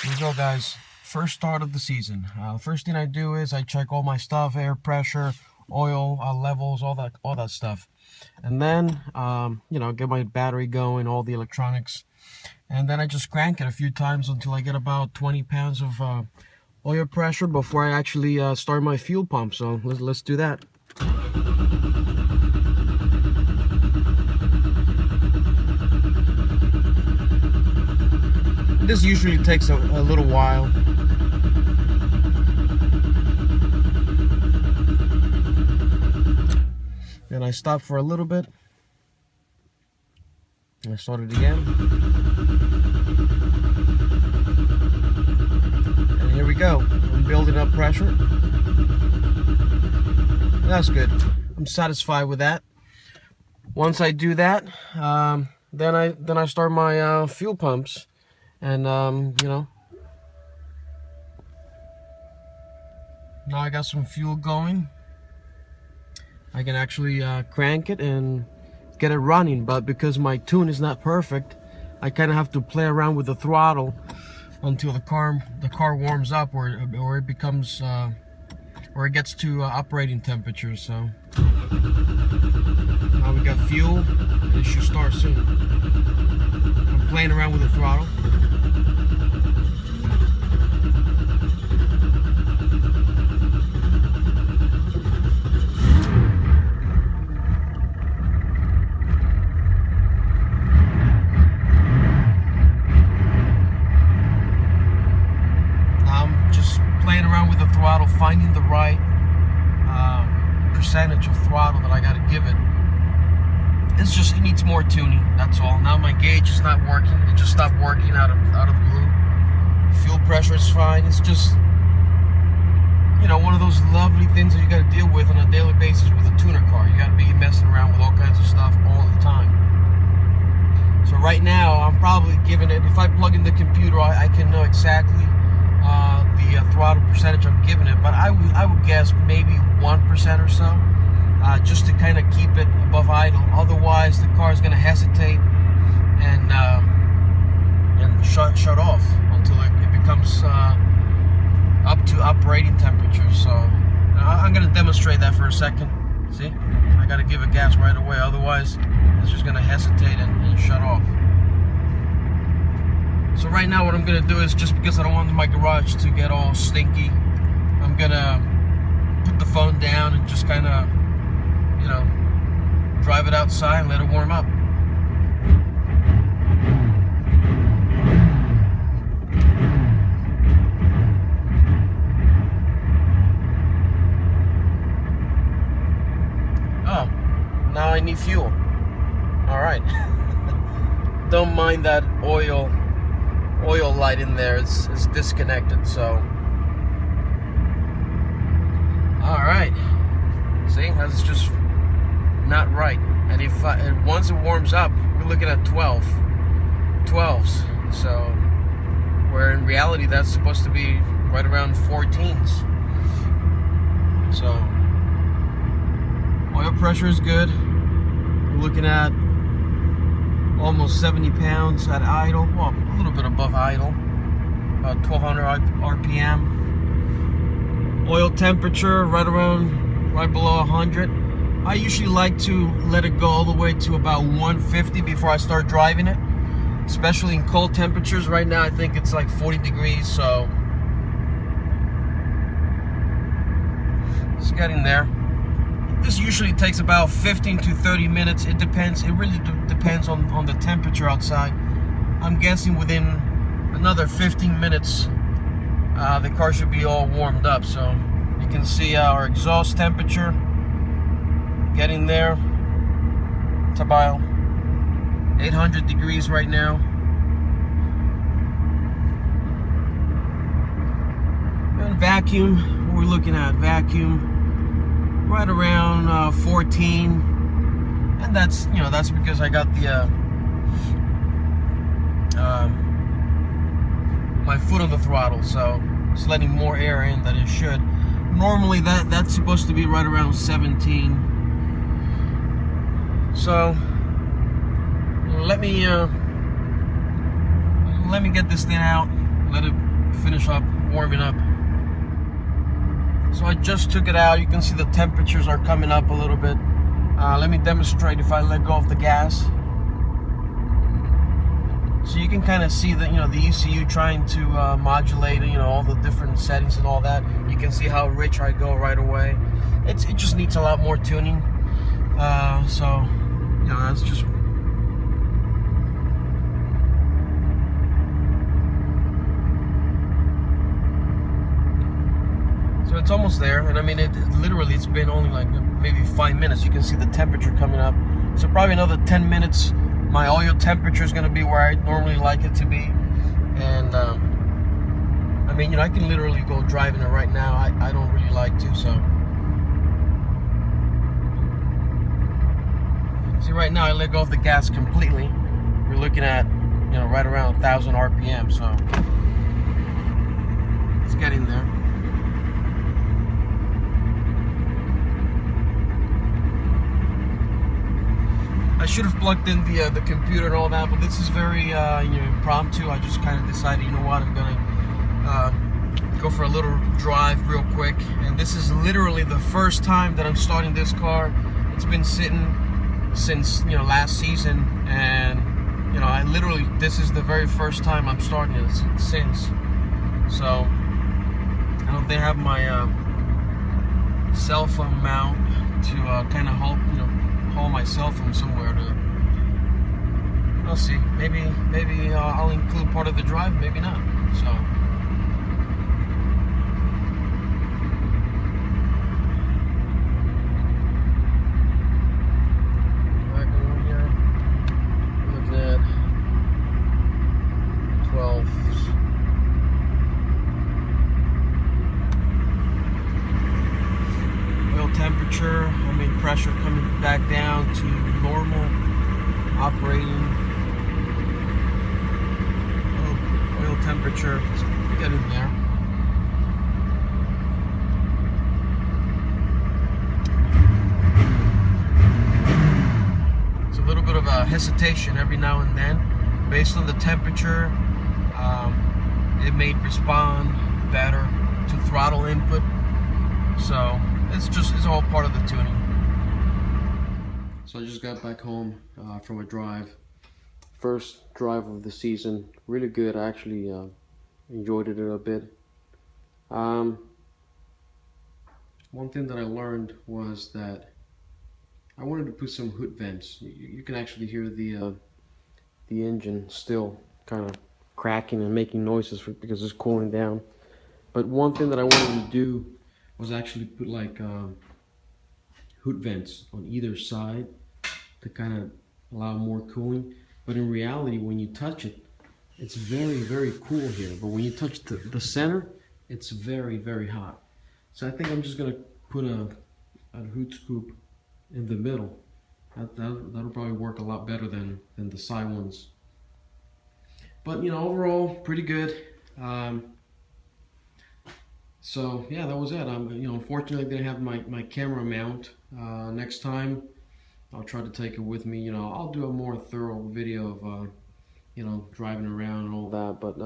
Here we go, guys. First start of the season. First thing I do is I check all my stuff, air pressure, oil levels, all that stuff, and then get my battery going, all the electronics, and then I just crank it a few times until I get about 20 pounds of oil pressure before I actually start my fuel pump. So let's do that. This usually takes a little while. Then I stop for a little bit. I start it again. And here we go. I'm building up pressure. That's good. I'm satisfied with that. Once I do that, then I start my fuel pumps. And now I got some fuel going. I can actually crank it and get it running, but because my tune is not perfect, I kind of have to play around with the throttle until the car warms up, or it becomes or it gets to operating temperature. So now we got fuel. It should start soon. I'm playing around with the throttle. Finding the right percentage of throttle that I got to give it. It needs more tuning. That's all. Now my gauge is not working. It just stopped working out of the blue. Fuel pressure is fine. It's just one of those lovely things that you got to deal with on a daily basis with a tuner car. You got to be messing around with all kinds of stuff all the time. So right now I'm probably giving it. If I plug in the computer, I can know exactly the throttle percentage I'm giving it, but I would guess maybe 1% or so, just to kind of keep it above idle. Otherwise, the car is going to hesitate and shut off until it becomes up to operating temperature. So I'm going to demonstrate that for a second. See, I got to give it gas right away. Otherwise, it's just going to hesitate and shut off. So right now what I'm going to do is, just because I don't want my garage to get all stinky, I'm going to put the phone down and just kind of, drive it outside and let it warm up. Oh, now I need fuel. All right. Don't mind that oil light in there. It's disconnected. So all right, see, that's just not right. And once it warms up, we're looking at 12s, so where in reality that's supposed to be right around 14s. So oil pressure is good. We're looking at almost 70 pounds at idle. Well, a little bit above idle, about 1200 RPM. Oil temperature right below 100. I usually like to let it go all the way to about 150 before I start driving it, especially in cold temperatures. Right now I think it's like 40 degrees, so it's getting there. This usually takes about 15 to 30 minutes. It depends. It really depends on the temperature outside. I'm guessing within another 15 minutes, the car should be all warmed up. So you can see our exhaust temperature getting there. It's about 800 degrees right now. And vacuum, what we're looking at, vacuum right around 14, and that's because I got the my foot on the throttle, so it's letting more air in than it should. Normally that's supposed to be right around 17. So let me get this thing out let it finish up warming up. So I just took it out. You can see the temperatures are coming up a little bit. Let me demonstrate if I let go of the gas. So you can kind of see that, the ECU trying to modulate, all the different settings and all that. You can see how rich I go right away. It just needs a lot more tuning. So, that's just. So it's almost there, and I mean, literally, it's been only like maybe 5 minutes. You can see the temperature coming up. So probably another 10 minutes, my oil temperature is going to be where I normally like it to be. And I mean, I can literally go driving it right now. I don't really like to, so. See, right now I let go of the gas completely. We're looking at, right around 1,000 RPM, so it's getting there. I should have plugged in the computer and all that, but this is very impromptu. I just kind of decided, you know what, I'm gonna go for a little drive real quick. And this is literally the first time that I'm starting this car. It's been sitting since last season, and I literally, this is the very first time I'm starting it since. So they have my cell phone mount to kind of haul my cell phone somewhere to. I'll see. Maybe I'll include part of the drive. Maybe not. So. Back over here. We're looking at 12. Temperature, pressure coming back down to normal operating. Oil temperature, it's getting there. It's a little bit of a hesitation every now and then, based on the temperature. It may respond better to throttle input, so. It's all part of the tuning. So I just got back home from a drive. First drive of the season. Really good. I actually enjoyed it a bit. One thing that I learned was that I wanted to put some hood vents. You can actually hear the engine still kind of cracking and making noises because it's cooling down. But one thing that I wanted to do was actually put like hood vents on either side to kind of allow more cooling. But in reality, when you touch it, it's very, very cool here. But when you touch the center, it's very, very hot. So I think I'm just gonna put a hood scoop in the middle. That'll probably work a lot better than the side ones. But overall, pretty good. So yeah, that was it. Unfortunately, I didn't have my camera mount. Next time, I'll try to take it with me. I'll do a more thorough video of, driving around and all that. But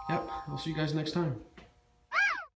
yep, I'll see you guys next time.